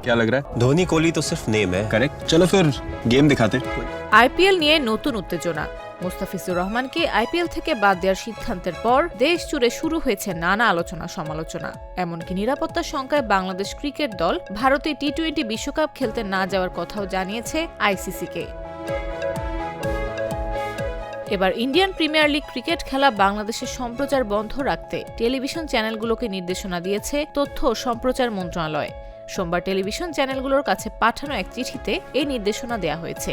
क्या लग रहा है? धोनी कोहली तो सिर्फ नेम है। करेक्ट, चलो फिर गेम दिखाते। আইপিএল নিয়ে নতুন উত্তেজনা। মুস্তাফিজুর রহমানকে আইপিএল থেকে বাদ দেওয়ার সিদ্ধান্তের পর দেশ জুড়ে শুরু হয়েছে নানা আলোচনা সমালোচনা। এমনকি নিরাপত্তা শঙ্কায় বাংলাদেশ ক্রিকেট দল ভারতে টি-20 বিশ্বকাপ খেলতে না যাওয়ার কথাও জানিয়েছে আইসিসিকে। এবার ইন্ডিয়ান প্রিমিয়ার লিগ ক্রিকেট খেলা বাংলাদেশের সম্প্রচার বন্ধ রাখতে টেলিভিশন চ্যানেলগুলোকে নির্দেশনা দিয়েছে তথ্য ও সম্প্রচার মন্ত্রণালয়। সোমবার টেলিভিশন চ্যানেলগুলোর কাছে পাঠানো এক চিঠিতে এই নির্দেশনা দেওয়া হয়েছে।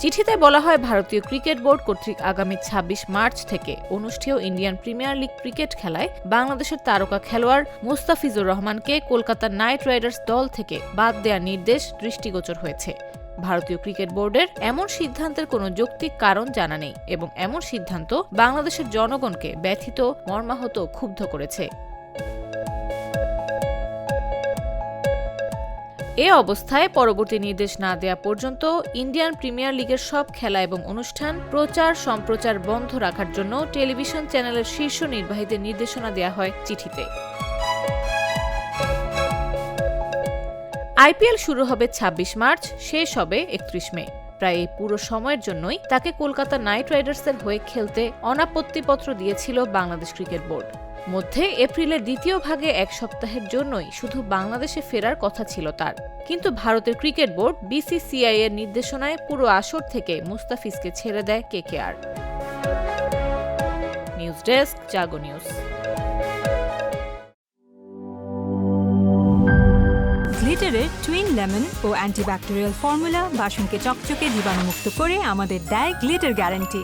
চিঠিতে বলা হয়, ভারতীয় ক্রিকেট বোর্ড কর্তৃক আগামী ২৬ মার্চ থেকে অনুষ্ঠেয় ইন্ডিয়ান প্রিমিয়ার লিগ ক্রিকেট খেলায় বাংলাদেশের তারকা খেলোয়াড় মুস্তাফিজুর রহমানকে কলকাতা নাইট রাইডার্স দল থেকে বাদ দেওয়ার নির্দেশ দৃষ্টিগোচর হয়েছে। ভারতীয় ক্রিকেট বোর্ডের এমন সিদ্ধান্তের কোনো যৌক্তিক কারণ জানা নেই এবং এমন সিদ্ধান্ত বাংলাদেশের জনগণকে ব্যথিত, মর্মাহত, ক্ষুব্ধ করেছে। এ অবস্থায় পরবর্তী নির্দেশ না দেওয়া পর্যন্ত ইন্ডিয়ান প্রিমিয়ার লিগের সব খেলা এবং অনুষ্ঠান প্রচার সম্প্রচার বন্ধ রাখার জন্য টেলিভিশন চ্যানেলের শীর্ষ নির্বাহীদের নির্দেশনা দেওয়া হয় চিঠিতে। আইপিএল শুরু হবে ২৬ মার্চ, শেষ হবে ৩১ মে। প্রায় এই পুরো সময়ের জন্যই তাকে কলকাতা নাইট রাইডার্সের হয়ে খেলতে অনাপত্তিপত্র দিয়েছিল বাংলাদেশ ক্রিকেট বোর্ড। মধ্যে এপ্রিলের দ্বিতীয় ভাগে এক সপ্তাহের জন্যই শুধু বাংলাদেশে ফেরার কথা ছিল তার। কিন্তু ভারতের ক্রিকেট বোর্ড বিসিসিআই এর নির্দেশনায় পুরো আসর থেকে মুস্তাফিজকে ছেড়ে দেয় কেকেআর। নিউজ ডেস্ক, জাগো নিউজ। গ্লিটারের টুইন লেমন ও অ্যান্টিব্যাকটেরিয়াল ফর্মুলা বাসনকে চকচকে জীবাণুমুক্ত করে আমাদের দেয় গ্লিটার গ্যারান্টি।